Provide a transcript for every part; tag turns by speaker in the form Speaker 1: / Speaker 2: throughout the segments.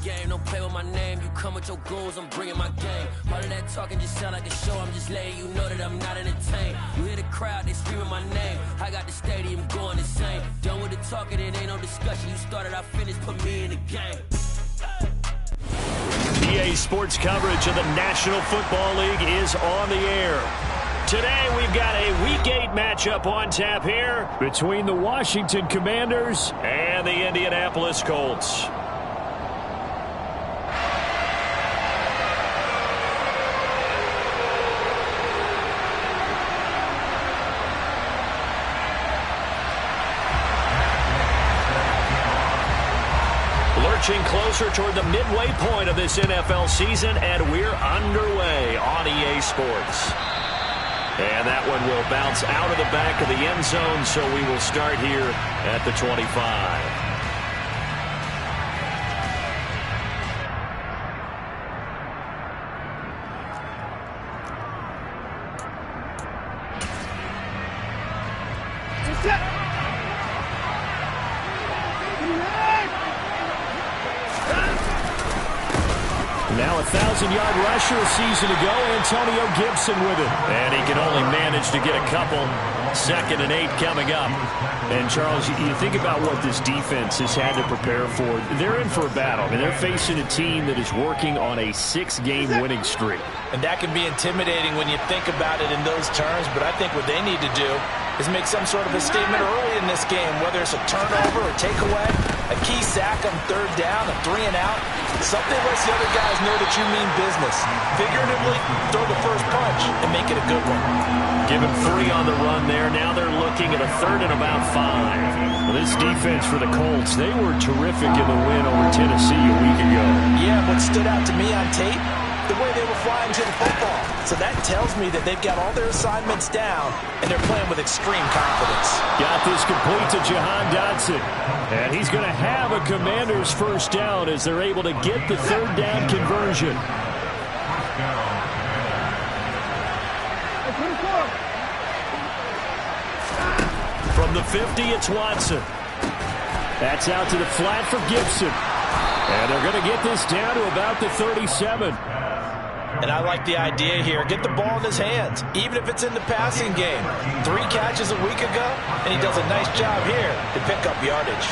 Speaker 1: game, don't play with my name. You come with your goons, I'm bringing my game. All of that talking just sound like a show, I'm just letting you know that I'm not entertained. You hear the crowd, they screaming my name. I got the stadium going insane. Done with the talking, it ain't no discussion. You started, I finished, put me in the game.
Speaker 2: EA Sports coverage of the National Football League is on the air. Today we've got a Week 8 matchup on tap here between the Washington Commanders and the Indianapolis Colts. Lurching closer toward the midway point of this NFL season, and we're underway on EA Sports. And that one will bounce out of the back of the end zone, so we will start here at the 25. Now a 1,000-yard rusher a season ago, Antonio Gibson with it. And he can only manage to get a couple. 2nd and 8 coming up. And, Charles, you think about what this defense has had to prepare for. They're in for a battle. I mean, they're facing a team that is working on a 6-game winning streak.
Speaker 3: And that can be intimidating when you think about it in those terms. But I think what they need to do is make some sort of a statement early in this game, whether it's a turnover or takeaway, a key sack on 3rd down, a 3 and out. Something lets the other guys know that you mean business. Figuratively, throw the first punch and make it a good one.
Speaker 2: Give him 3 on the run there. Now they're looking at a 3rd and about 5. Well, this defense for the Colts, they were terrific in the win over Tennessee a week ago.
Speaker 3: Yeah, what stood out to me on tape, the way they were flying to the football. So that tells me that they've got all their assignments down, and they're playing with extreme confidence. Got
Speaker 2: this complete to Jahan Dotson. And he's going to have a Commander's first down as they're able to get the 3rd down conversion. From the 50, it's Watson. That's out to the flat for Gibson. And they're going to get this down to about the 37.
Speaker 3: And I like the idea here. Get the ball in his hands, even if it's in the passing game. 3 catches a week ago, and he does a nice job here to pick up yardage.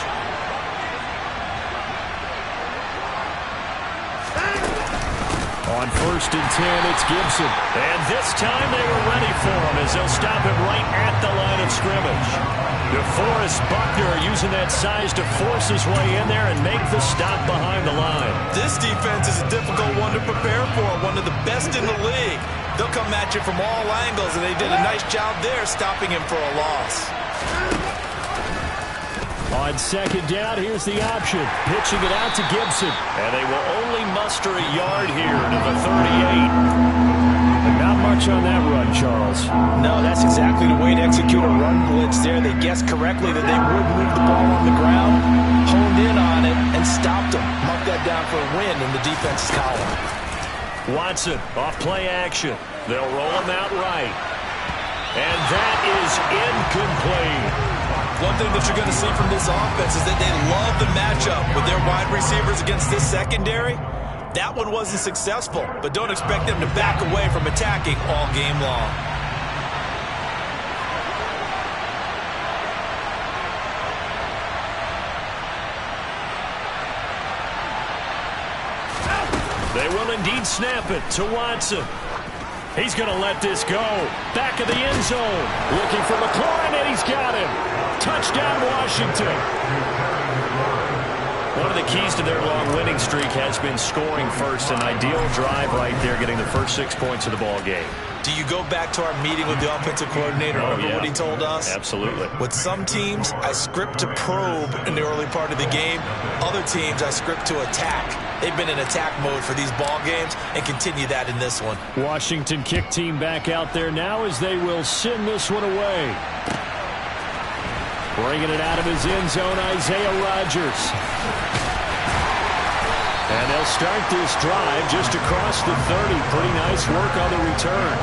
Speaker 2: On 1st and 10, it's Gibson. And this time they were ready for him as they'll stop him right at the line of scrimmage. DeForest Buckner using that size to force his way in there and make the stop behind the line.
Speaker 3: This defense is a difficult one to prepare for, one of the best in the league. They'll come at you from all angles, and they did a nice job there stopping him for a loss.
Speaker 2: On 2nd down, here's the option. Pitching it out to Gibson. And they will only muster a yard here to the 38. And not much on that run, Charles.
Speaker 3: No, that's exactly the way to execute a run blitz there. They guessed correctly that they would move the ball on the ground, honed in on it, and stopped them. Mark that down for a win in the defense's column.
Speaker 2: Watson off play action. They'll roll him out right. And that is incomplete.
Speaker 3: One thing that you're going to see from this offense is that they love the matchup with their wide receivers against this secondary. That one wasn't successful, but don't expect them to back away from attacking all game long.
Speaker 2: They will indeed snap it to Watson. He's going to let this go. Back of the end zone. Looking for McLaurin, and he's got him. Touchdown, Washington. One of the keys to their long winning streak has been scoring first. An ideal drive right there, getting the first 6 points of the ball game.
Speaker 3: Do you go back to our meeting with the offensive coordinator? Remember what he told us?
Speaker 2: Absolutely.
Speaker 3: With some teams, I script to probe in the early part of the game. Other teams, I script to attack. They've been in attack mode for these ball games and continue that in this one.
Speaker 2: Washington kick team back out there now as they will send this one away. Bringing it out of his end zone, Isaiah Rodgers. And they'll start this drive just across the 30. Pretty nice work on the return.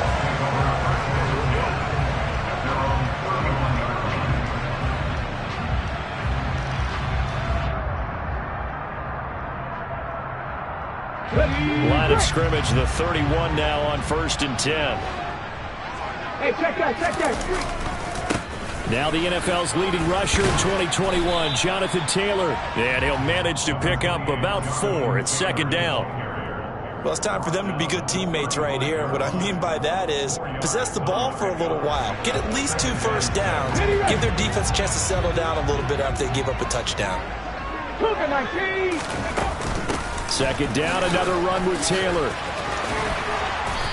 Speaker 2: Line of scrimmage, the 31 now on 1st and 10.
Speaker 4: Hey, check that.
Speaker 2: Now the NFL's leading rusher in 2021, Jonathan Taylor. And he'll manage to pick up about 4 at 2nd down.
Speaker 3: Well, it's time for them to be good teammates right here. And what I mean by that is possess the ball for a little while. Get at least 2 first downs. Give their defense a chance to settle down a little bit after they give up a touchdown.
Speaker 2: 2nd down, another run with Taylor.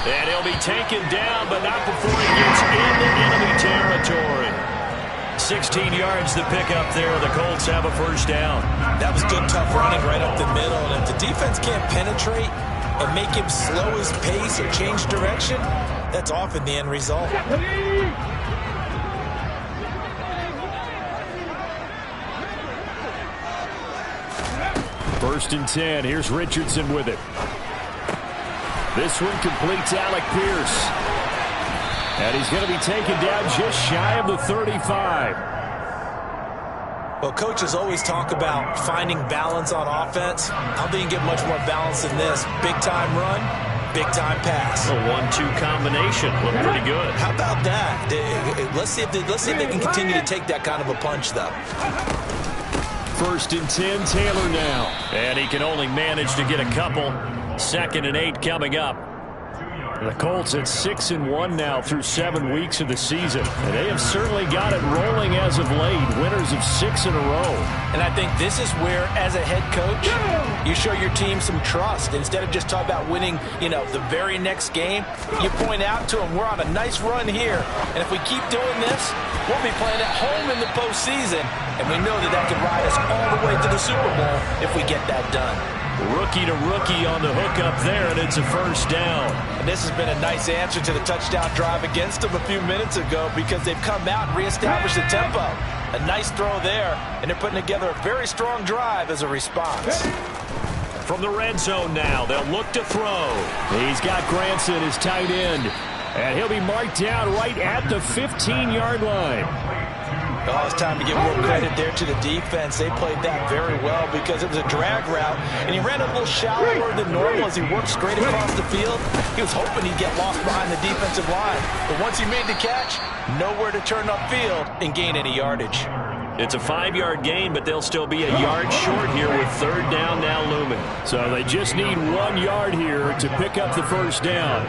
Speaker 2: And he'll be taken down, but not before he gets into enemy territory. 16 yards to pick up there. The Colts have a 1st down.
Speaker 3: That was good, tough running right up the middle. And if the defense can't penetrate and make him slow his pace or change direction, that's often the end result.
Speaker 2: 1st and 10. Here's Richardson with it. This one complete to Alec Pierce. And he's going to be taken down just shy of the 35.
Speaker 3: Well, coaches always talk about finding balance on offense. I don't think you can get much more balance than this. Big-time run, big-time pass.
Speaker 2: A 1-2 combination. Looked pretty good.
Speaker 3: How about that? Let's see if they can continue to take that kind of a punch, though.
Speaker 2: 1st and 10, Taylor now. And he can only manage to get a couple. 2nd and 8 coming up. The Colts at 6-1 now through 7 weeks of the season. And they have certainly got it rolling as of late. Winners of 6 in a row.
Speaker 3: And I think this is where, as a head coach, you show your team some trust. Instead of just talking about winning, the very next game, you point out to them, we're on a nice run here. And if we keep doing this, we'll be playing at home in the postseason. And we know that could ride us all the way to the Super Bowl if we get that done.
Speaker 2: Rookie to rookie on the hook up there, and it's a 1st down.
Speaker 3: And this has been a nice answer to the touchdown drive against them a few minutes ago because they've come out and reestablished the tempo. A nice throw there, and they're putting together a very strong drive as a response.
Speaker 2: From the red zone now, they'll look to throw. He's got Granson, his tight end, and he'll be marked down right at the 15-yard line.
Speaker 3: Oh, it's time to give more credit there to the defense. They played that very well because it was a drag route, and he ran a little shallower than normal as he worked straight across the field. He was hoping he'd get lost behind the defensive line, but once he made the catch, nowhere to turn upfield and gain any yardage.
Speaker 2: It's a 5-yard gain, but they'll still be a yard short here with 3rd down now looming. So they just need 1 yard here to pick up the 1st down.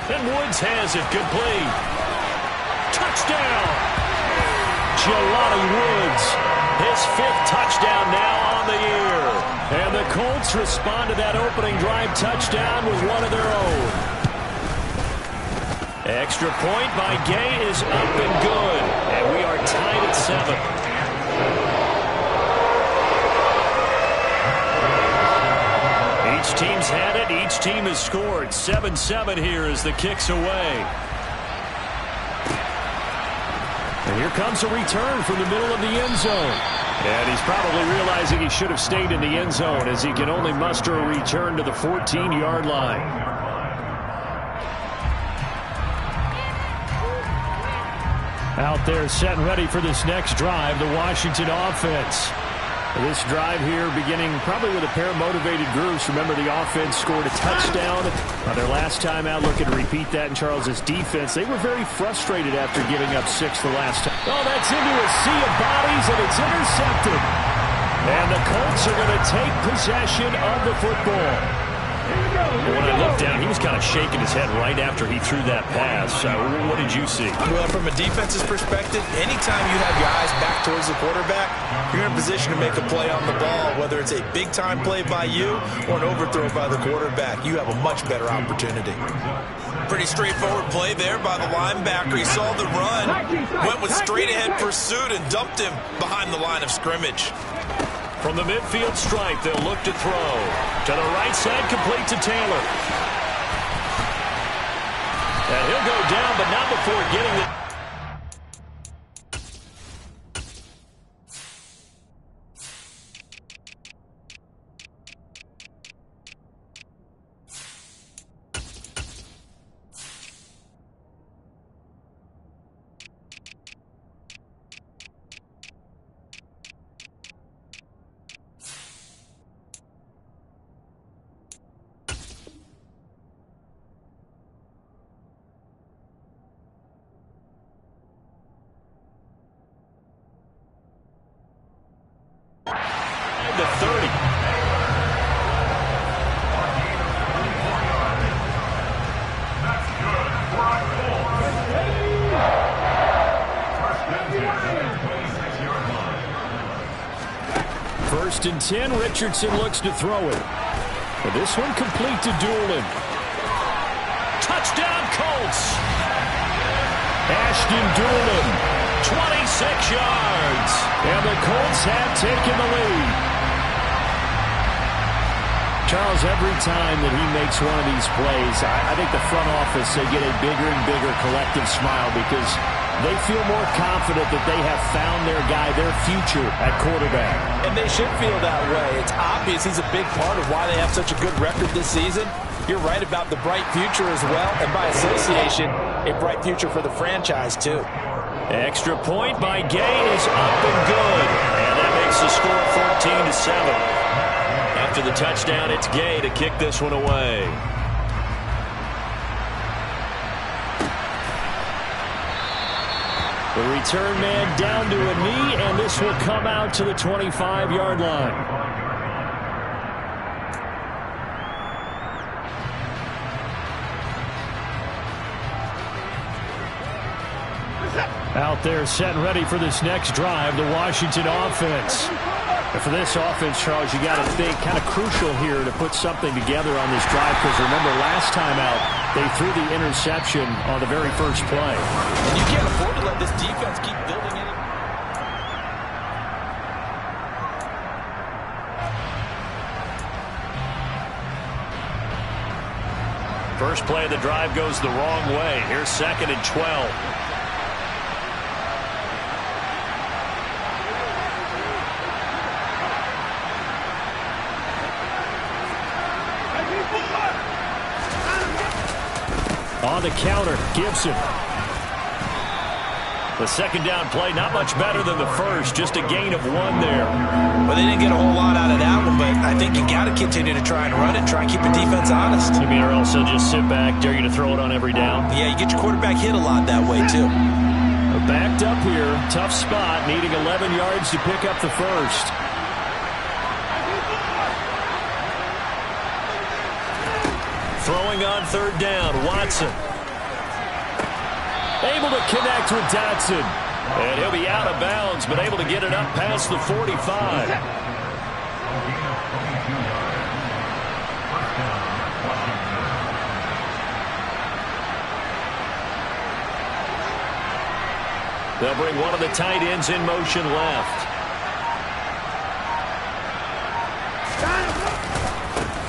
Speaker 2: And Woods has it complete. Touchdown! Jelani Woods, his 5th touchdown now on the year. And the Colts respond to that opening drive touchdown with one of their own. Extra point by Gay is up and good. And we are tied at 7. Each team's had it. Each team has scored. 7-7 here as the kick's away. And here comes a return from the middle of the end zone. And he's probably realizing he should have stayed in the end zone as he can only muster a return to the 14-yard line. Out there set and ready for this next drive, the Washington offense. This drive here beginning probably with a pair of motivated groups. Remember, the offense scored a touchdown on their last time out. Looking to repeat that in Charles's defense. They were very frustrated after giving up 6 the last time. Oh, that's into a sea of bodies, and it's intercepted. And the Colts are going to take possession of the football. When I looked down, he was kind of shaking his head right after he threw that pass. What did you see?
Speaker 3: Well, from a defense's perspective, anytime you have your eyes back towards the quarterback, you're in a position to make a play on the ball. Whether it's a big-time play by you or an overthrow by the quarterback, you have a much better opportunity. Pretty straightforward play there by the linebacker. He saw the run, went with straight-ahead pursuit, and dumped him behind the line of scrimmage.
Speaker 2: From the midfield stripe, they'll look to throw. To the right side, complete to Taylor. And he'll go down, but not before getting the... First and 10, Richardson looks to throw it. And this one complete to Doolin. Touchdown, Colts! Ashton Doolin, 26 yards. And the Colts have taken the lead. Charles, every time that he makes one of these plays, I think the front office, they get a bigger and bigger collective smile because they feel more confident that they have found their guy, their future at quarterback.
Speaker 3: And they should feel that way. It's obvious he's a big part of why they have such a good record this season. You're right about the bright future as well, and by association, a bright future for the franchise too.
Speaker 2: Extra point by Gain is up and good. And that makes the score 14-7. After the touchdown, it's Gay to kick this one away. The return man down to a knee, and this will come out to the 25-yard line. Out there set and ready for this next drive, the Washington offense. And for this offense, Charles, you got to think kind of crucial here to put something together on this drive because remember last time out, they threw the interception on the very first play.
Speaker 3: And you can't afford to let this defense keep building it.
Speaker 2: First play of the drive goes the wrong way. Here's 2nd and 12. On the counter, Gibson. The second down play, not much better than the first, just a gain of 1 there.
Speaker 3: Well, they didn't get a whole lot out of that one, but I think you got to continue to try and run it, try and keep the defense honest.
Speaker 2: You mean or else they'll just sit back, dare you to throw it on every down?
Speaker 3: Yeah, you get your quarterback hit a lot that way, too.
Speaker 2: Backed up here, tough spot, needing 11 yards to pick up the first. Throwing on 3rd down, Watson. Able to connect with Dotson. And he'll be out of bounds, but able to get it up past the 45. They'll bring one of the tight ends in motion left.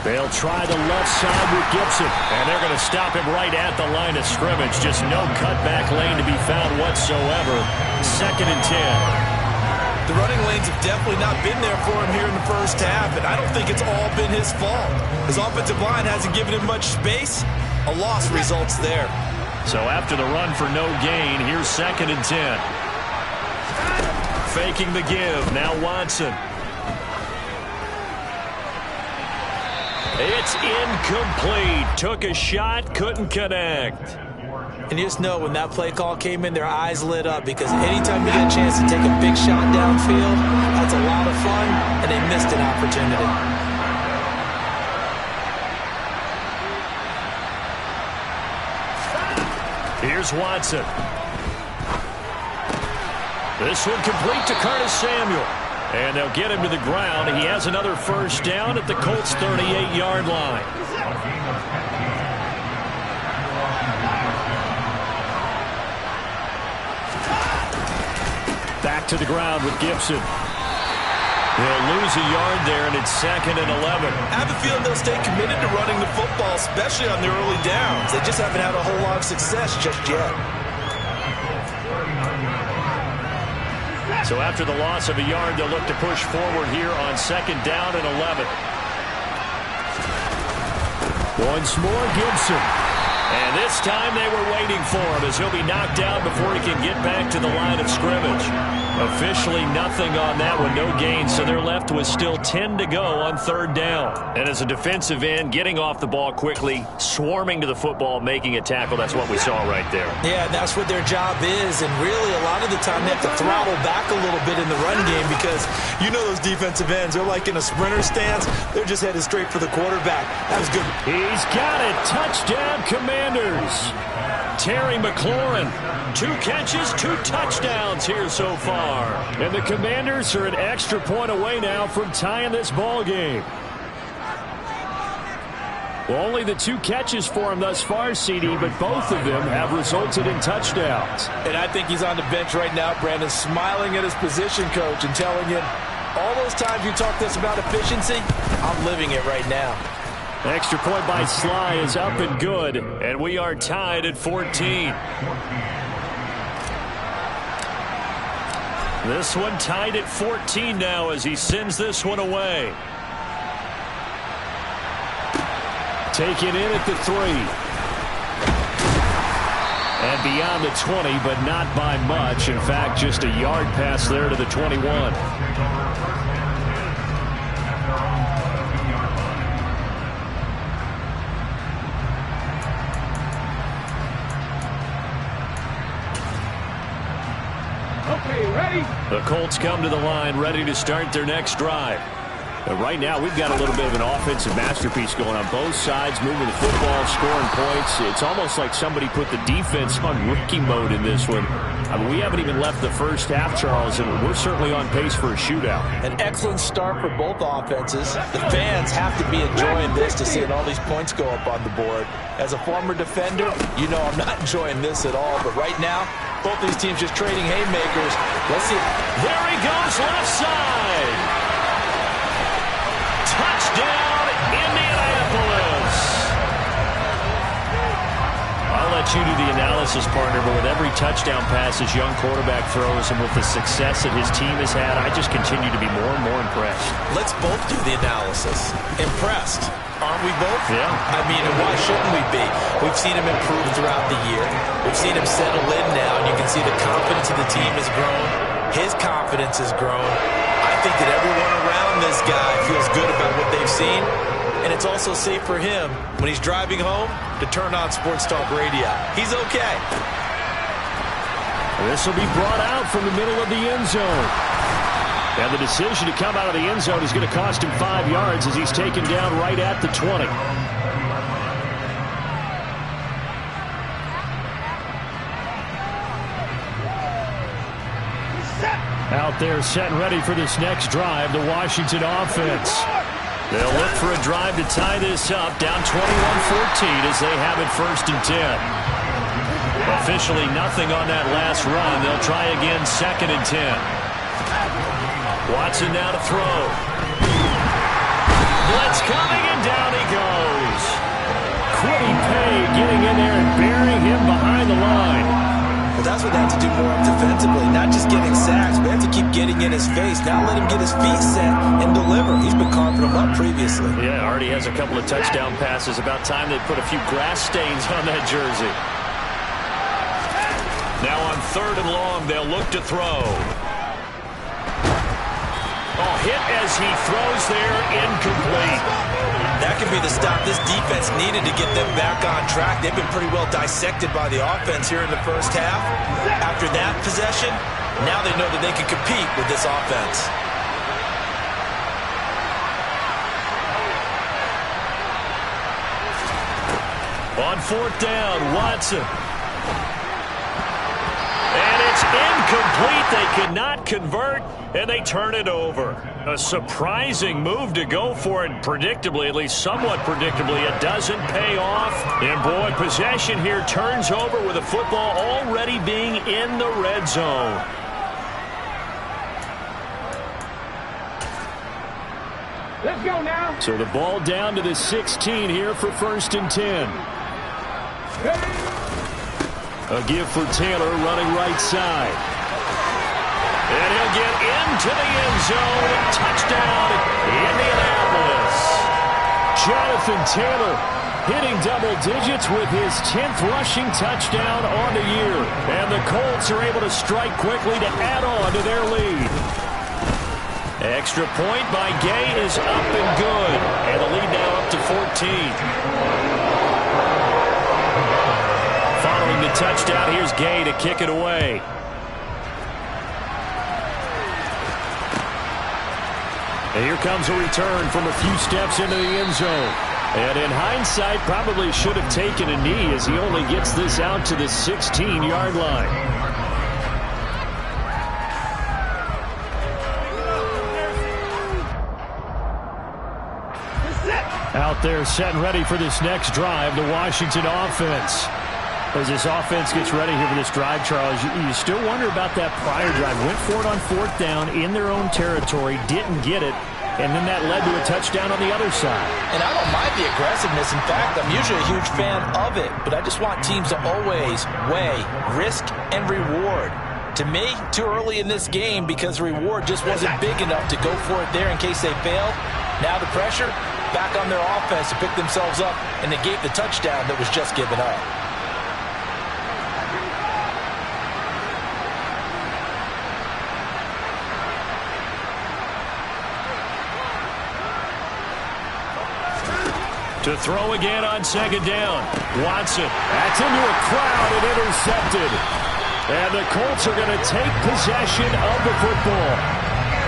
Speaker 2: They'll try the left side with Gibson, and they're going to stop him right at the line of scrimmage. Just no cutback lane to be found whatsoever. 2nd and 10.
Speaker 3: The running lanes have definitely not been there for him here in the first half, and I don't think it's all been his fault. His offensive line hasn't given him much space. A loss results there.
Speaker 2: So after the run for no gain, here's 2nd and 10. Faking the give. Now Watson. It's incomplete. Took a shot, couldn't connect.
Speaker 3: And you just know when that play call came in, their eyes lit up because anytime you get a chance to take a big shot downfield, that's a lot of fun, and they missed an opportunity.
Speaker 2: Here's Watson. This one complete to Curtis Samuel. And they'll get him to the ground. He has another first down at the Colts' 38-yard line. Back to the ground with Gibson. They'll lose a yard there, and it's 2nd and 11.
Speaker 3: I have a feeling they'll stay committed to running the football, especially on their early downs. They just haven't had a whole lot of success just yet.
Speaker 2: So after the loss of a yard, they'll look to push forward here on 2nd down and 11. Once more, Gibson. And this time they were waiting for him as he'll be knocked out before he can get back to the line of scrimmage. Officially nothing on that one, no gain, so they're left with still 10 to go on 3rd down. And as a defensive end, getting off the ball quickly, swarming to the football, making a tackle, that's what we saw right there.
Speaker 3: Yeah, that's what their job is, and really a lot of the time they have to throttle back a little bit in the run game because you know those defensive ends, they're like in a sprinter stance, they're just headed straight for the quarterback. That was good.
Speaker 2: He's got it. Touchdown, Commanders. Terry McLaurin. 2 catches, 2 touchdowns here so far. And the Commanders are an extra point away now from tying this ball game. Well, only the 2 catches for him thus far, CD, but both of them have resulted in touchdowns.
Speaker 3: And I think he's on the bench right now, Brandon, smiling at his position coach and telling him, all those times you talked to us about efficiency, I'm living it right now.
Speaker 2: Extra point by Sly is up and good, and we are tied at 14. This one tied at 14 now as he sends this one away. Taken in at the 3. And beyond the 20, but not by much. In fact, just a yard pass there to the 21.
Speaker 4: Okay, ready?
Speaker 2: The Colts come to the line, ready to start their next drive. But right now, we've got a little bit of an offensive masterpiece going on both sides, moving the football, scoring points. It's almost like somebody put the defense on rookie mode in this one. I mean, we haven't even left the first half, Charles, and we're certainly on pace for a shootout.
Speaker 3: An excellent start for both offenses. The fans have to be enjoying this to seeing all these points go up on the board. As a former defender, you know I'm not enjoying this at all. But right now, both these teams just trading haymakers. Let's see.
Speaker 2: There he goes, left side. Touchdown, Indianapolis. I'll let you do the analysis, partner, but with every touchdown pass his young quarterback throws and with the success that his team has had, I just continue to be more and more impressed.
Speaker 3: Let's both do the analysis. Impressed. Aren't we both?
Speaker 2: Yeah.
Speaker 3: I mean, and why shouldn't we be? We've seen him improve throughout the year. We've seen him settle in now, and you can see the confidence of the team has grown. His confidence has grown. I think that everyone around this guy feels good about what they've seen, and it's also safe for him when he's driving home to turn on Sports Talk Radio. He's okay.
Speaker 2: This will be brought out from the middle of the end zone. And the decision to come out of the end zone is going to cost him 5 yards as he's taken down right at the 20. Out there set and ready for this next drive, the Washington offense. They'll look for a drive to tie this up, down 21-14 as they have it 1st and 10. Officially nothing on that last run. They'll try again 2nd and 10. Watson now to throw. Blitz coming, and down he goes. Quiddy Pay getting in there and burying him behind the line.
Speaker 3: Well, that's what they have to do more of defensively, not just getting sacks, but they have to keep getting in his face. Now let him get his feet set and deliver. He's been carving them up previously.
Speaker 2: Yeah, already has a couple of touchdown passes. About time they put a few grass stains on that jersey. Now on 3rd and long, they'll look to throw. Oh, hit as he throws there, incomplete.
Speaker 3: That could be the stop this defense needed to get them back on track. They've been pretty well dissected by the offense here in the first half. After that possession, now they know that they can compete with this offense.
Speaker 2: On 4th down, Watson. And it's incomplete. They cannot convert, and they turn it over. A surprising move to go for it, predictably, at least somewhat predictably. It doesn't pay off. And, boy, possession here turns over with the football already being in the red zone.
Speaker 4: Let's go now.
Speaker 2: So the ball down to the 16 here for 1st and 10. A give for Taylor running right side. And he'll get into the end zone. Touchdown, Indianapolis. Jonathan Taylor hitting double digits with his 10th rushing touchdown on the year. And the Colts are able to strike quickly to add on to their lead. Extra point by Gay is up and good. And the lead now up to 14. Following the touchdown, here's Gay to kick it away. And here comes a return from a few steps into the end zone. And in hindsight, probably should have taken a knee as he only gets this out to the 16-yard line. Out there set and ready for this next drive, the Washington offense. As this offense gets ready here for this drive, Charles, you still wonder about that prior drive. Went for it on 4th down in their own territory, didn't get it, and then that led to a touchdown on the other side.
Speaker 3: And I don't mind the aggressiveness. In fact, I'm usually a huge fan of it, but I just want teams to always weigh risk and reward. To me, too early in this game because the reward just wasn't big enough to go for it there in case they failed. Now the pressure back on their offense to pick themselves up and negate the touchdown that was just given up.
Speaker 2: To throw again on 2nd down. Watson. That's into a crowd and intercepted. And the Colts are going to take possession of the football.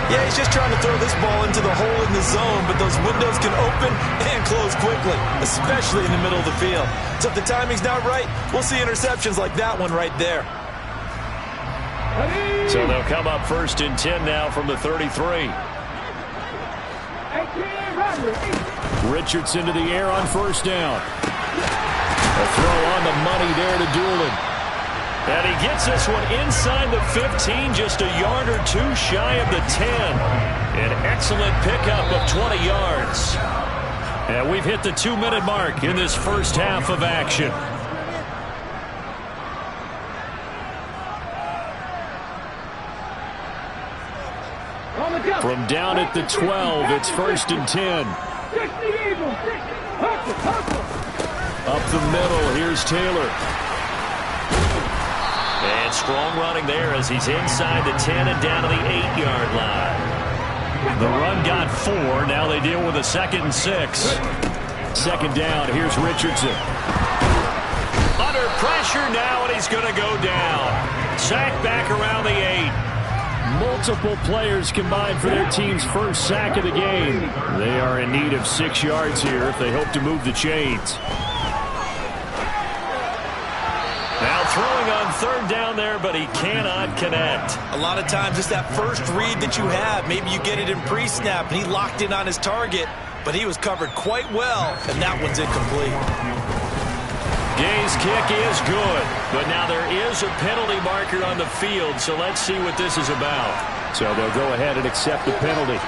Speaker 3: Yeah, he's just trying to throw this ball into the hole in the zone, but those windows can open and close quickly, especially in the middle of the field. So if the timing's not right, we'll see interceptions like that one right there.
Speaker 2: So they'll come up 1st and 10 now from the 33. Richardson to the air on 1st down. A throw on the money there to Doolin. And he gets this one inside the 15, just a yard or two shy of the 10. An excellent pickup of 20 yards. And we've hit the 2-minute mark in this first half of action. From down at the 12, it's 1st and 10. Up the middle, here's Taylor. And strong running there as he's inside the 10 and down to the 8-yard line. The run got 4. Now they deal with a 2nd and 6. 2nd down, here's Richardson. Under pressure now, and he's going to go down. Sacked back around the 8. Multiple players combined for their team's first sack of the game. They are in need of 6 yards here if they hope to move the chains. Now throwing on 3rd down there, but he cannot connect.
Speaker 3: A lot of times it's that first read that you have. Maybe you get it in pre-snap, and he locked in on his target, but he was covered quite well, and that one's incomplete.
Speaker 2: Gay's kick is good, but now there is a penalty marker on the field, so let's see what this is about. So they'll go ahead and accept the penalty.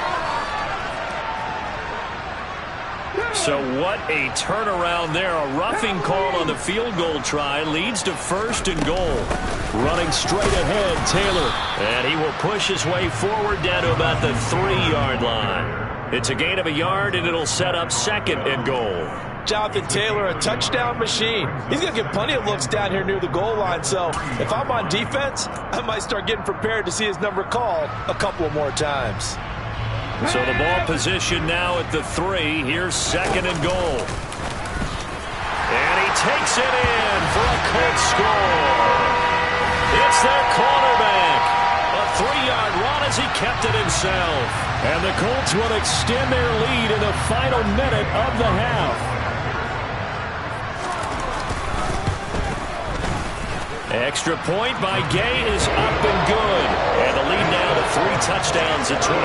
Speaker 2: So what a turnaround there. A roughing call on the field goal try leads to 1st and goal. Running straight ahead, Taylor. And he will push his way forward down to about the 3-yard line. It's a gain of a yard, and it'll set up 2nd and goal.
Speaker 3: Jonathan Taylor, a touchdown machine. He's going to get plenty of looks down here near the goal line, so if I'm on defense, I might start getting prepared to see his number called a couple of more times.
Speaker 2: So the ball position now at the 3. Here's 2nd and goal. And he takes it in for a Colts score. It's their cornerback. A 3-yard run as he kept it himself. And the Colts will extend their lead in the final minute of the half. Extra point by Gay is up and good. And the lead now to 3 touchdowns at 21.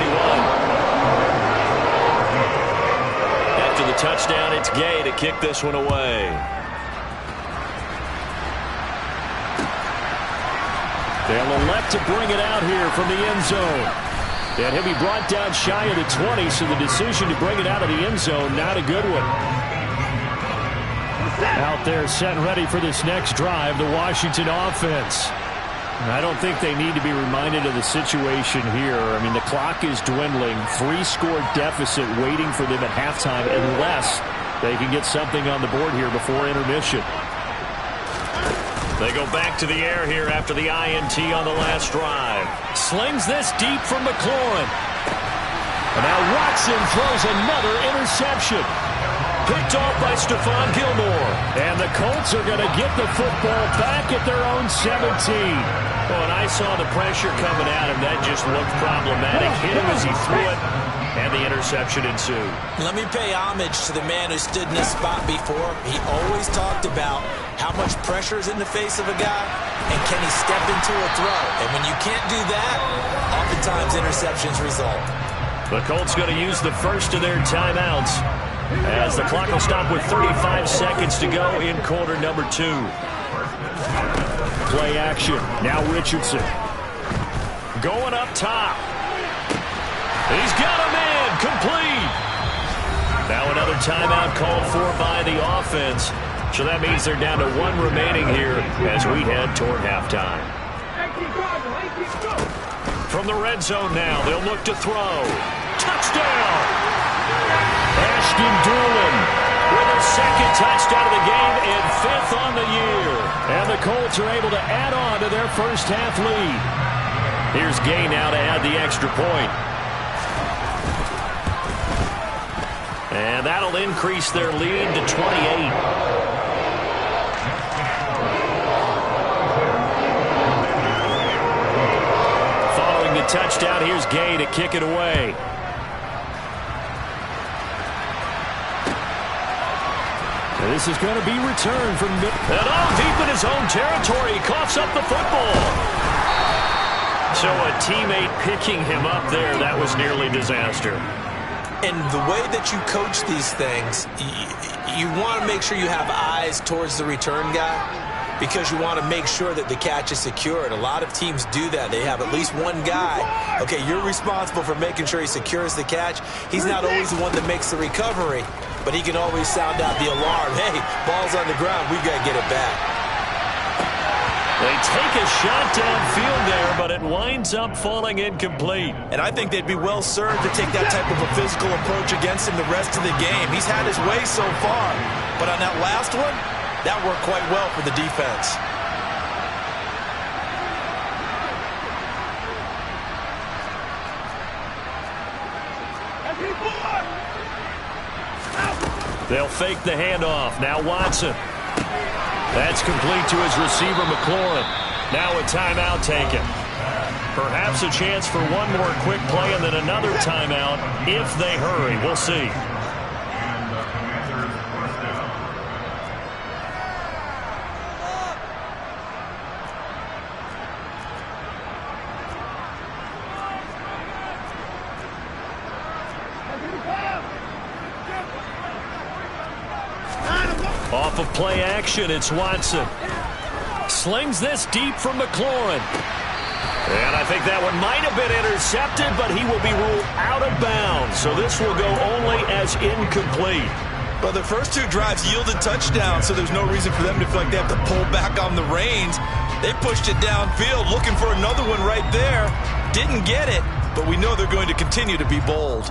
Speaker 2: After the touchdown, it's Gay to kick this one away. They'll elect to bring it out here from the end zone. And he'll be brought down shy of the 20, so the decision to bring it out of the end zone, not a good one. Out there set and ready for this next drive, the Washington offense. I don't think they need to be reminded of the situation here. I mean, the clock is dwindling. 3-score deficit waiting for them at halftime unless they can get something on the board here before intermission. They go back to the air here after the INT on the last drive. Slings this deep from McLaurin. And now Watson throws another interception. Picked off by Stephon Gilmore. And the Colts are going to get the football back at their own 17. Well, when I saw the pressure coming at him, that just looked problematic. Hit him as he threw it, and the interception ensued.
Speaker 3: Let me pay homage to the man who stood in this spot before. He always talked about how much pressure is in the face of a guy, and can he step into a throw. And when you can't do that, oftentimes interceptions result.
Speaker 2: The Colts going to use the first of their timeouts as the clock will stop with 35 seconds to go in quarter number 2. Play action. Now Richardson. Going up top. He's got him in. Complete. Now another timeout called for by the offense. So that means they're down to 1 remaining here as we head toward halftime. From the red zone now, they'll look to throw. Touchdown! Ashton Doolin with a second touchdown of the game and 5th on the year. And the Colts are able to add on to their first half lead. Here's Gay now to add the extra point. And that'll increase their lead to 28. Touchdown. Here's Gay to kick it away. This is going to be returned from mid. And deep in his own territory. He coughs up the football. So a teammate picking him up there, that was nearly disaster.
Speaker 3: And the way that you coach these things, you want to make sure you have eyes towards the return guy, because you want to make sure that the catch is secured. A lot of teams do that. They have at least one guy. Okay, you're responsible for making sure he secures the catch. He's not always the one that makes the recovery, but he can always sound out the alarm. Hey, ball's on the ground. We've got to get it back.
Speaker 2: They take a shot downfield there, but it winds up falling incomplete.
Speaker 3: And I think they'd be well served to take that type of a physical approach against him the rest of the game. He's had his way so far, but on that last one, that worked quite well for the defense.
Speaker 2: They'll fake the handoff. Now Watson. That's complete to his receiver, McLaurin. Now a timeout taken. Perhaps a chance for one more quick play and then another timeout if they hurry. We'll see. Off of play action, it's Watson. Slings this deep from McLaurin. And I think that one might have been intercepted, but he will be ruled out of bounds. So this will go only as incomplete.
Speaker 3: Well, the first 2 drives yielded touchdowns, so there's no reason for them to feel like they have to pull back on the reins. They pushed it downfield, looking for another one right there. Didn't get it, but we know they're going to continue to be bold.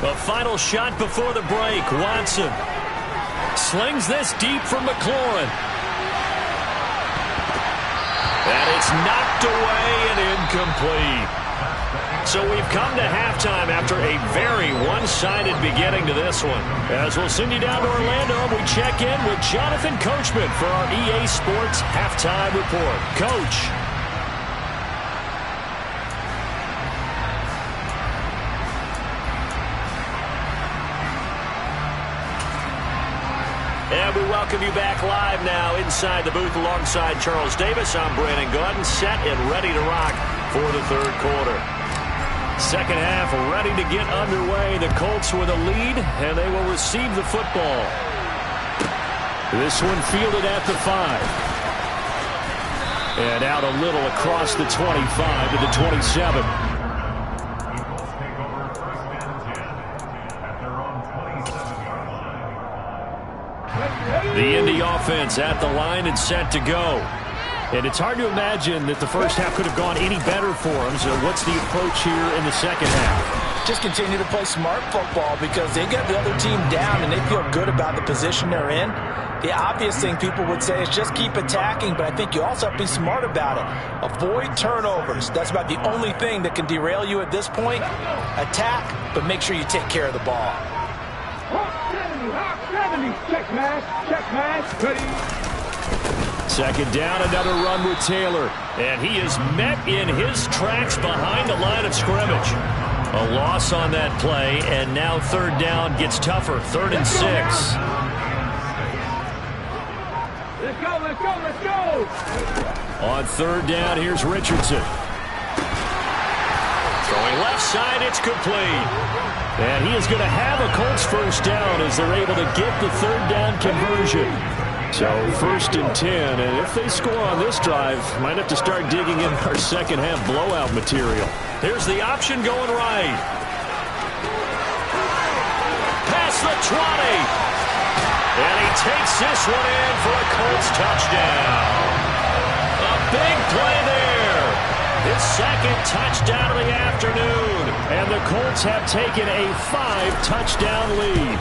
Speaker 2: A final shot before the break. Watson slings this deep from McLaurin. And it's knocked away and incomplete. So we've come to halftime after a very one-sided beginning to this one. As we'll send you down to Orlando, we check in with Jonathan Coachman for our EA Sports Halftime Report. Coach. And we welcome you back live now inside the booth alongside Charles Davis. I'm Brandon Gordon, set and ready to rock for the third quarter. Second half ready to get underway. The Colts with a lead, and they will receive the football. This one fielded at the 5. And out a little across the 25 to the 27. The Indy offense at the line and set to go. And it's hard to imagine that the first half could have gone any better for them. So what's the approach here in the second half?
Speaker 3: Just continue to play smart football because they got the other team down and they feel good about the position they're in. The obvious thing people would say is just keep attacking, but I think you also have to be smart about it. Avoid turnovers. That's about the only thing that can derail you at this point. Attack, but make sure you take care of the ball.
Speaker 4: Hawk 70, check pass, ready.
Speaker 2: Second down, another run with Taylor. And he is met in his tracks behind the line of scrimmage. A loss on that play, and now third down gets tougher. 3rd and 6.
Speaker 4: Let's go.
Speaker 2: On third down, here's Richardson. Throwing left side, it's complete. And he is going to have a Colts first down as they're able to get the third down conversion. So 1st and 10, and if they score on this drive, might have to start digging in our second half blowout material. Here's the option going right. Past the 20. And he takes this one in for a Colts touchdown. A big play there. His second touchdown of the afternoon. And the Colts have taken a 5-touchdown lead.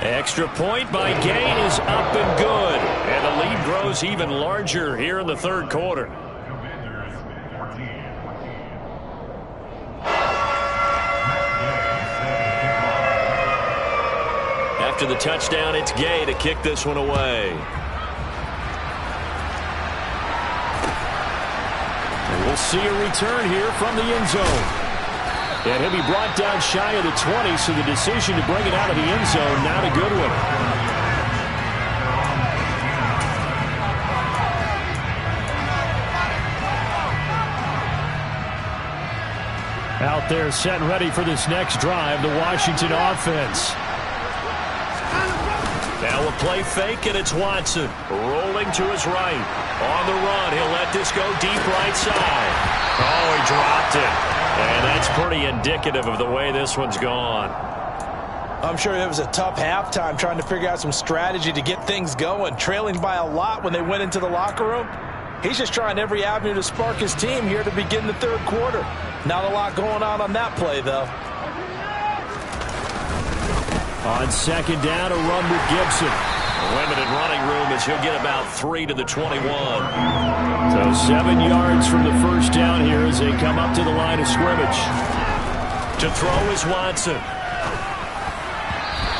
Speaker 2: Extra point by Gain is up and good. And the lead grows even larger here in the third quarter. After the touchdown, it's Gay to kick this one away. And we'll see a return here from the end zone. And he'll be brought down shy of the 20, so the decision to bring it out of the end zone, not a good one. Out there set and ready for this next drive, the Washington offense. Now a play fake, and it's Watson rolling to his right. On the run, he'll let this go deep right side. Oh, he dropped it. And that's pretty indicative of the way this one's gone.
Speaker 3: I'm sure it was a tough halftime trying to figure out some strategy to get things going. Trailing by a lot when they went into the locker room. He's just trying every avenue to spark his team here to begin the third quarter. Not a lot going on that play, though.
Speaker 2: On second down, a run with Gibson. Limited running room as he'll get about 3 to the 21. So 7 yards from the first down here as they come up to the line of scrimmage. To throw is Watson.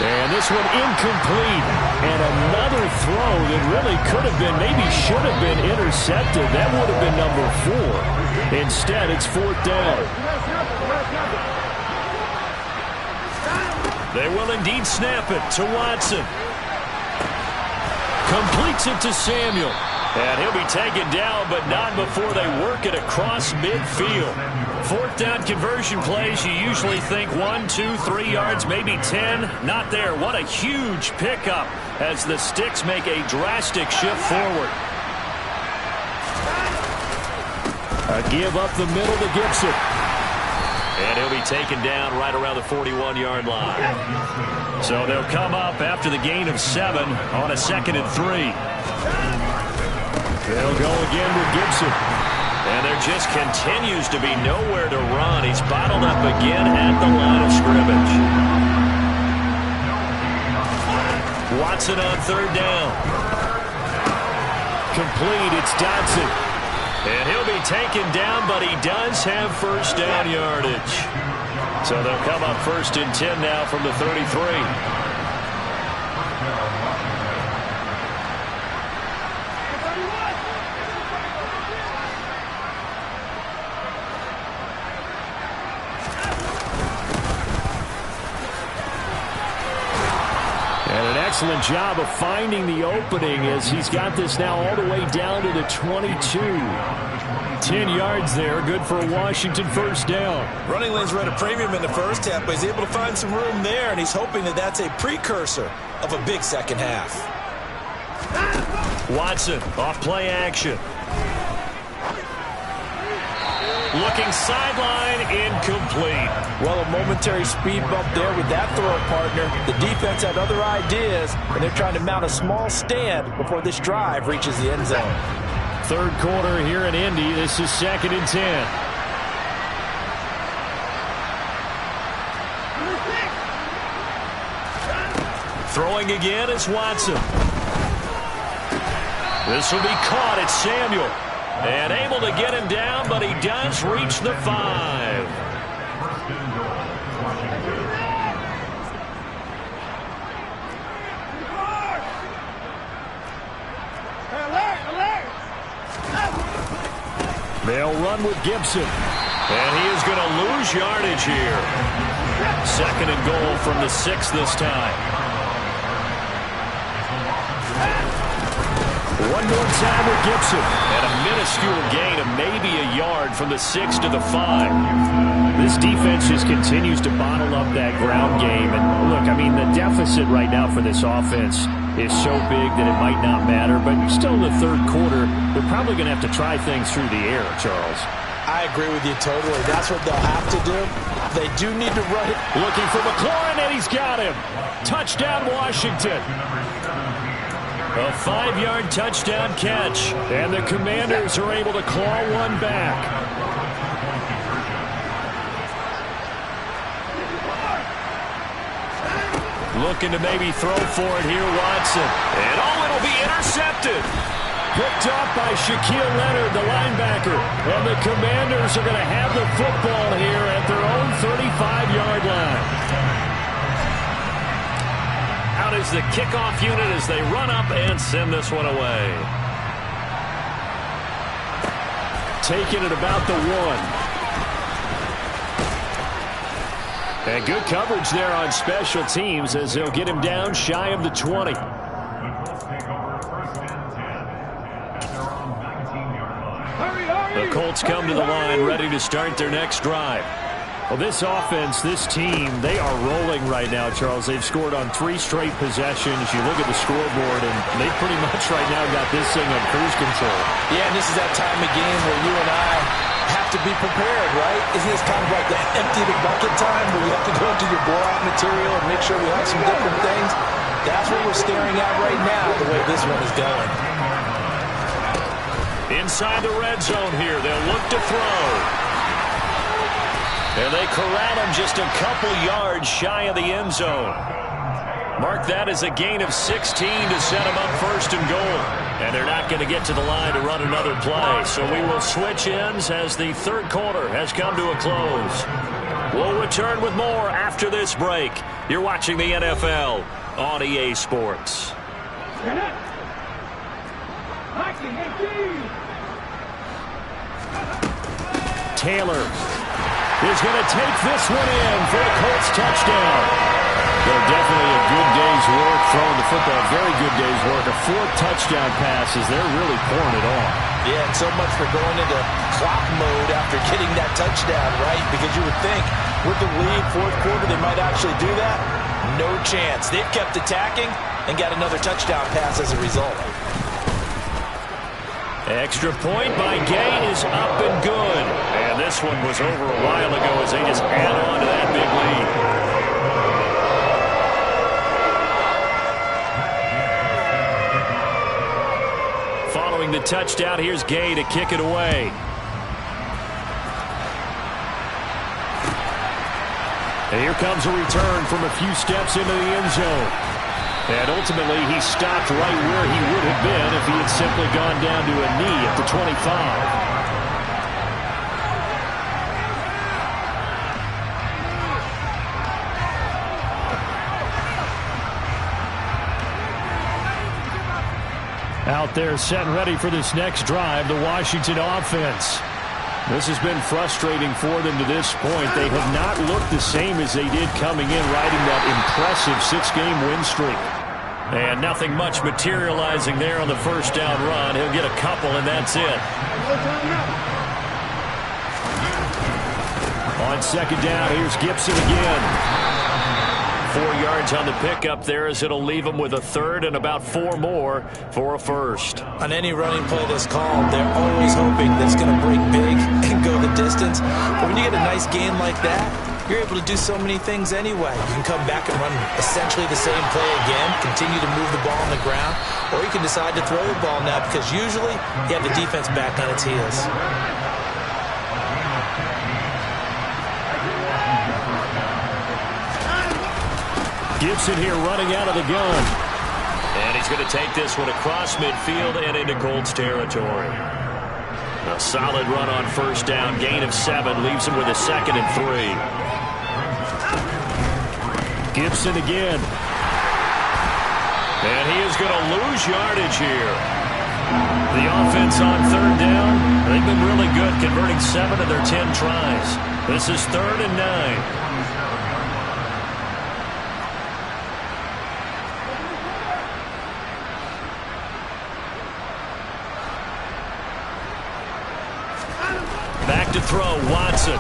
Speaker 2: And this one incomplete. And another throw that really could have been, maybe should have been intercepted. That would have been number 4. Instead, it's 4th down. They will indeed snap it to Watson. Completes it to Samuel. And he'll be taken down, but not before they work it across midfield. 4th down conversion plays, you usually think 1, 2, 3 yards, maybe 10. Not there. What a huge pickup as the Sticks make a drastic shift forward. A give up the middle to Gibson. And he'll be taken down right around the 41-yard line. So they'll come up after the gain of 7 on a 2nd and 3. They'll go again with Gibson. And there just continues to be nowhere to run. He's bottled up again at the line of scrimmage. Watson on 3rd down. Complete, it's Dodson. And he'll be taken down, but he does have first down yardage. So they'll come up 1st and 10 now from the 33. Excellent job of finding the opening as he's got this now all the way down to the 22. 10 yards there, good for a Washington first down.
Speaker 3: Running lanes were at a premium in the first half, but he's able to find some room there, and he's hoping that that's a precursor of a big second half.
Speaker 2: Watson off play action. Looking sideline, incomplete.
Speaker 3: Well, a momentary speed bump there with that throw partner. The defense had other ideas, and they're trying to mount a small stand before this drive reaches the end zone.
Speaker 2: Third quarter here in Indy. This is 2nd and 10. Throwing again is Watson. This will be caught. It's Samuel. And able to get him down, but he does reach the 5. They'll run with Gibson. And he is going to lose yardage here. 2nd and goal from the 6 this time. One more time with Gibson. And a minuscule gain of maybe a yard from the 6 to the 5. This defense just continues to bottle up that ground game. And look, I mean, the deficit right now for this offense is so big that it might not matter. But still in the third quarter, they're probably going to have to try things through the air, Charles.
Speaker 3: I agree with you totally. That's what they'll have to do. They do need to run it.
Speaker 2: Looking for McLaurin, and he's got him. Touchdown, Washington. A 5-yard touchdown catch. And the Commanders are able to claw one back. Looking to maybe throw for it here, Watson. And it'll be intercepted. Picked up by Shaquille Leonard, the linebacker. And the Commanders are going to have the football here at their own 35-yard line. Out is the kickoff unit as they run up and send this one away. Taking it about the 1. And good coverage there on special teams as they'll get him down shy of the 20. The Colts come to the line ready to start their next drive. Well, this offense, this team, they are rolling right now, Charles. They've scored on 3 straight possessions. You look at the scoreboard, and they pretty much right now got this thing on cruise control.
Speaker 3: Yeah, and this is that time of game where you and I have to be prepared, right? Isn't this kind of like that empty the bucket time where you have to go into your blowout material and make sure we have some different things? That's what we're staring at right now, the way this one is going.
Speaker 2: Inside the red zone here, they'll look to throw. And they corral him just a couple yards shy of the end zone. Mark that as a gain of 16 to set him up 1st and goal. And they're not going to get to the line to run another play. So we will switch ends as the third quarter has come to a close. We'll return with more after this break. You're watching the NFL on EA Sports. Taylor is going to take this one in for a Colts touchdown. Well, definitely a good day's work throwing the football. Very good day's work. A 4th touchdown pass as they're really pouring it on.
Speaker 3: Yeah, and so much for going into clock mode after getting that touchdown, right? Because you would think with the lead, 4th quarter, they might actually do that. No chance. They've kept attacking and got another touchdown pass as a result.
Speaker 2: Extra point by Gay is up and good. And this one was over a while ago as they just add on to that big lead. Following the touchdown, here's Gay to kick it away. And here comes a return from a few steps into the end zone. And ultimately, he stopped right where he would have been if he had simply gone down to a knee at the 25. Out there set and ready for this next drive, the Washington offense. This has been frustrating for them to this point. They have not looked the same as they did coming in, riding that impressive 6-game win streak. And nothing much materializing there on the first down run. He'll get a couple, and that's it. On 2nd down, here's Gibson again. 4 yards on the pickup there as it'll leave him with a 3rd and about 4 more for a 1st.
Speaker 3: On any running play that's called, they're always hoping that it's going to break big and go the distance. But when you get a nice gain like that, you're able to do so many things anyway. You can come back and run essentially the same play again, continue to move the ball on the ground, or you can decide to throw the ball now because usually you have the defense back on its heels.
Speaker 2: Gibson here running out of the gun. And he's going to take this one across midfield and into Colts territory. A solid run on first down, gain of 7, leaves him with a 2nd and 3. Gibson again. And he is going to lose yardage here. The offense on 3rd down, they've been really good, converting 7 of their 10 tries. This is 3rd and 9. Back to throw, Watson.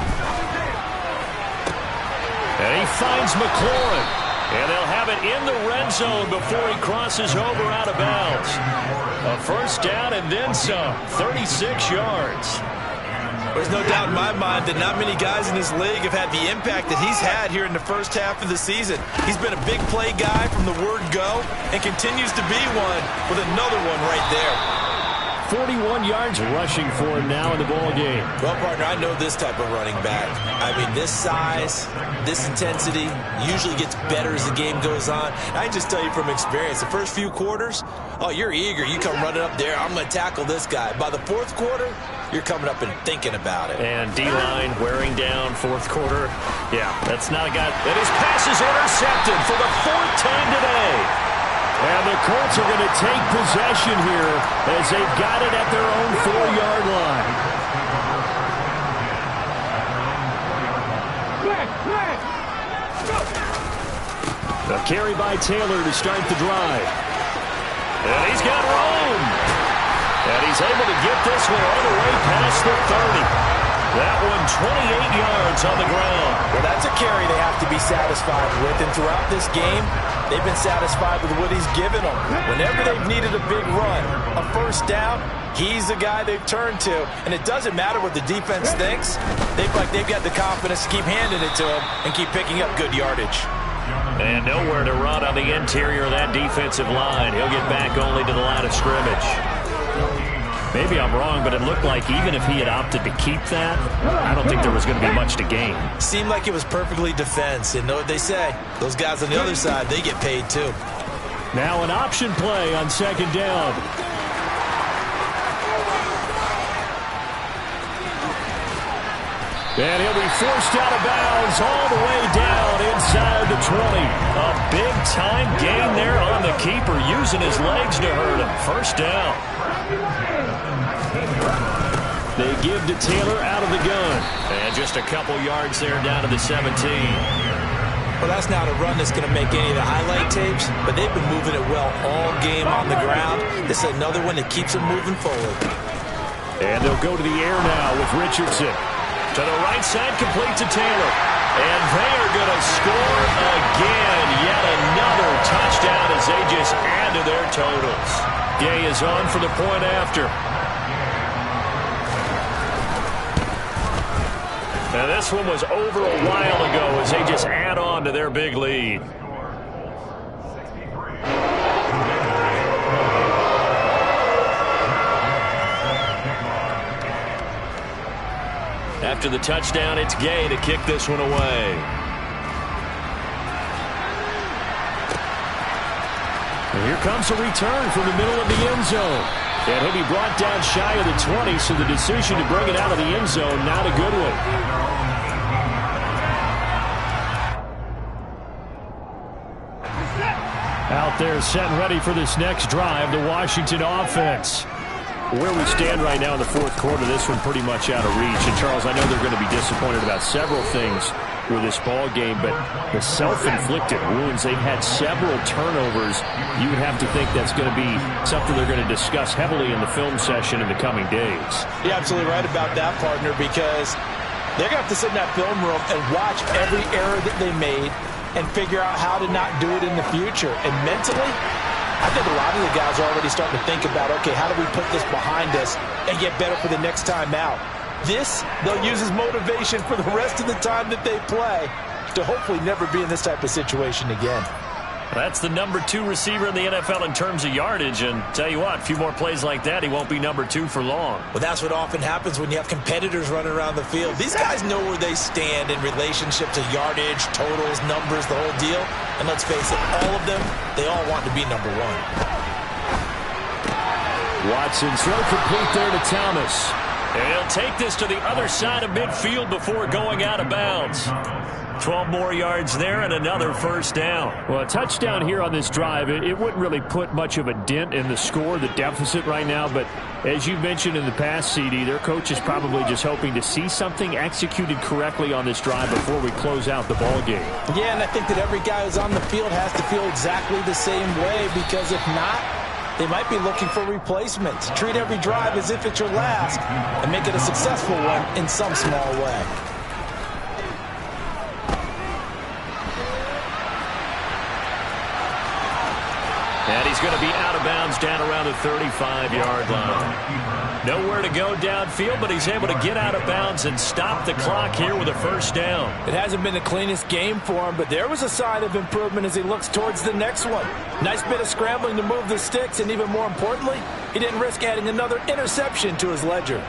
Speaker 2: And he finds McLaurin. And they'll have it in the red zone before he crosses over out of bounds. A first down and then some, 36 yards.
Speaker 3: There's no doubt in my mind that not many guys in this league have had the impact that he's had here in the first half of the season. He's been a big play guy from the word go and continues to be one with another one right there.
Speaker 2: 41 yards rushing for him now in the ball game.
Speaker 3: Well, partner, I know this type of running back. I mean, this size, this intensity usually gets better as the game goes on. I can just tell you from experience, the first few quarters, oh, you're eager. You come running up there, I'm going to tackle this guy. By the 4th quarter, you're coming up and thinking about it.
Speaker 2: And D-line wearing down 4th quarter. Yeah, that's not a guy. And his pass is intercepted for the 4th time today. And the Colts are going to take possession here as they've got it at their own 4-yard line. A carry by Taylor to start the drive. And he's got room. And he's able to get this one all the way past the 30. That one 28 yards on the ground.
Speaker 3: Well, that's a carry they have to be satisfied with. And throughout this game, they've been satisfied with what he's given them. Whenever they've needed a big run, a first down, he's the guy they've turned to. And it doesn't matter what the defense thinks. They've got the confidence to keep handing it to him and keep picking up good yardage.
Speaker 2: And nowhere to run on the interior of that defensive line. He'll get back only to the line of scrimmage. Maybe I'm wrong, but it looked like even if he had opted to keep that, I don't think there was going to be much to gain.
Speaker 3: Seemed like it was perfectly defense. And know what they say? Those guys on the other side, they get paid too.
Speaker 2: Now an option play on 2nd down. And he'll be forced out of bounds all the way down inside the 20. A big-time gain there on the keeper, using his legs to hurt him. First down. They give to Taylor out of the gun. And just a couple yards there down to the 17.
Speaker 3: Well, that's not a run that's going to make any of the highlight tapes, but they've been moving it well all game on the ground. This is another one that keeps them moving forward.
Speaker 2: And they'll go to the air now with Richardson. To the right side, complete to Taylor. And they are going to score again. Yet another touchdown as they just add to their totals. Gay is on for the point after. Now this one was over a while ago as they just add on to their big lead. After the touchdown, it's Gay to kick this one away. And here comes a return from the middle of the end zone. And he'll be brought down shy of the 20, so the decision to bring it out of the end zone, not a good one. Out there set and ready for this next drive, the Washington offense. Where we stand right now in the 4th quarter, this one pretty much out of reach. And, Charles, I know they're going to be disappointed about several things with this ball game, but the self-inflicted wounds, they've had several turnovers. You would have to think that's going to be something they're going to discuss heavily in the film session in the coming days.
Speaker 3: You're absolutely right about that, partner, because they're going to have to sit in that film room and watch every error that they made and figure out how to not do it in the future. And mentally, I think a lot of the guys are already starting to think about, okay, how do we put this behind us and get better for the next time out? This, they'll use as motivation for the rest of the time that they play to hopefully never be in this type of situation again.
Speaker 2: That's the number 2 receiver in the NFL in terms of yardage, and tell you what, a few more plays like that, he won't be number 2 for long.
Speaker 3: Well, that's what often happens when you have competitors running around the field. These guys know where they stand in relationship to yardage, totals, numbers, the whole deal. And let's face it, all of them, they all want to be number 1.
Speaker 2: Watson throw complete there to Thomas. And he'll take this to the other side of midfield before going out of bounds. 12 more yards there and another first down. Well, a touchdown here on this drive, it wouldn't really put much of a dent in the score, the deficit right now. But as you mentioned in the past, CD, their coach is probably just hoping to see something executed correctly on this drive before we close out the ball game.
Speaker 3: Yeah, and I think that every guy who's on the field has to feel exactly the same way, because if not, they might be looking for replacements. Treat every drive as if it's your last and make it a successful one in some small way.
Speaker 2: And he's going to be out of bounds down around the 35-yard line. Nowhere to go downfield, but he's able to get out of bounds and stop the clock here with a first down.
Speaker 3: It hasn't been the cleanest game for him, but there was a sign of improvement as he looks towards the next one. Nice bit of scrambling to move the sticks, and even more importantly, he didn't risk adding another interception to his ledger.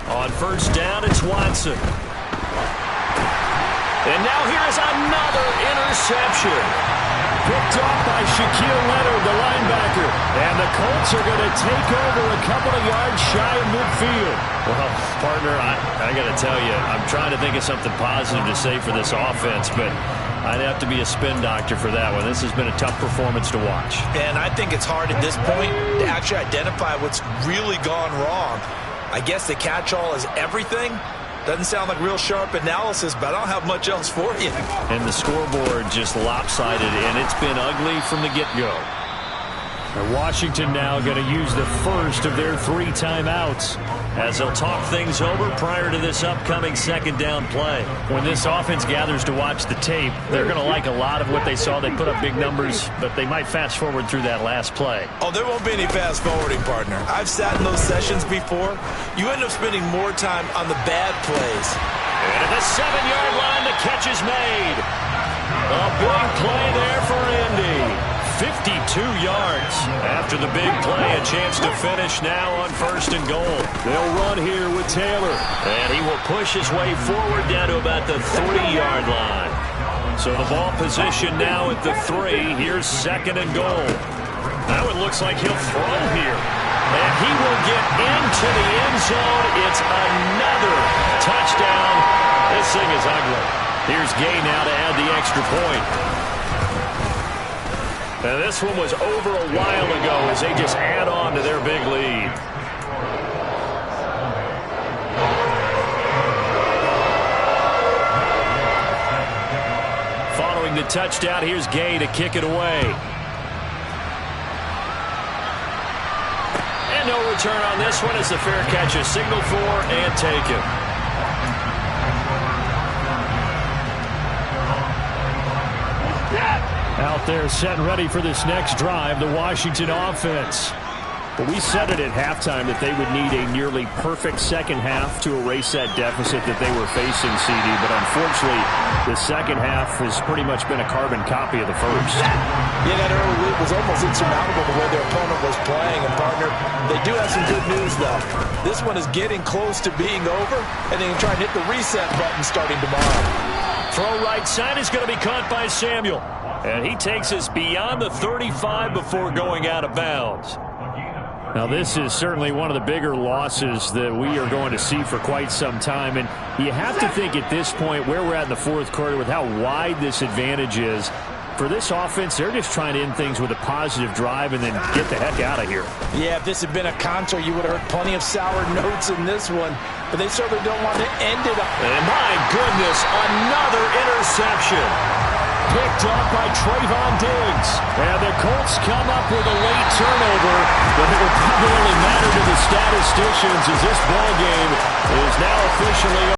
Speaker 2: On first down, it's Watson. And now here's another interception. Picked off by Shaquille Leonard, the linebacker. And the Colts are going to take over a couple of yards shy of midfield. Well, partner, I got to tell you, I'm trying to think of something positive to say for this offense, but I'd have to be a spin doctor for that one. This has been a tough performance to watch.
Speaker 3: And I think it's hard at this point to actually identify what's really gone wrong. I guess the catch-all is everything. Doesn't sound like real sharp analysis, but I don't have much else for you.
Speaker 2: And the scoreboard just lopsided, and it's been ugly from the get-go. And Washington now going to use the first of their 3 timeouts as they'll talk things over prior to this upcoming second down play. When this offense gathers to watch the tape, they're going to like a lot of what they saw. They put up big numbers, but they might fast forward through that last play.
Speaker 3: Oh, there won't be any fast forwarding, partner. I've sat in those sessions before. You end up spending more time on the bad plays.
Speaker 2: And at the 7-yard line, the catch is made. A big play there for Indy. 52 yards after the big play. A chance to finish now on first and goal. They'll run here with Taylor. And he will push his way forward down to about the 3-yard line. So the ball position now at the 3. Here's second and goal. Now it looks like he'll throw here. And he will get into the end zone. It's another touchdown. This thing is ugly. Here's Gay now to add the extra point. And this one was over a while ago as they just add on to their big lead. Following the touchdown, here's Gay to kick it away. And no return on this one as the fair catch is signaled for and taken. Out there set and ready for this next drive, the Washington offense. But we said it at halftime that they would need a nearly perfect second half to erase that deficit that they were facing, CD. But unfortunately, the second half has pretty much been a carbon copy of the first.
Speaker 3: Yeah, that early lead was almost insurmountable the way their opponent was playing. And, partner, they do have some good news, though. This one is getting close to being over, and they can try and hit the reset button starting tomorrow.
Speaker 2: Throw right side is going to be caught by Samuel. And he takes us beyond the 35 before going out of bounds. Now, this is certainly one of the bigger losses that we are going to see for quite some time. And you have to think at this point where we're at in the fourth quarter with how wide this advantage is. For this offense, they're just trying to end things with a positive drive and then get the heck out of here.
Speaker 3: Yeah, if this had been a concert, you would have heard plenty of sour notes in this one. But they certainly don't want to end it up.
Speaker 2: And my goodness, another interception. Picked up by Trayvon Diggs. And the Colts come up with a late turnover, but it will probably only matter to the statisticians as this ball game is now officially over.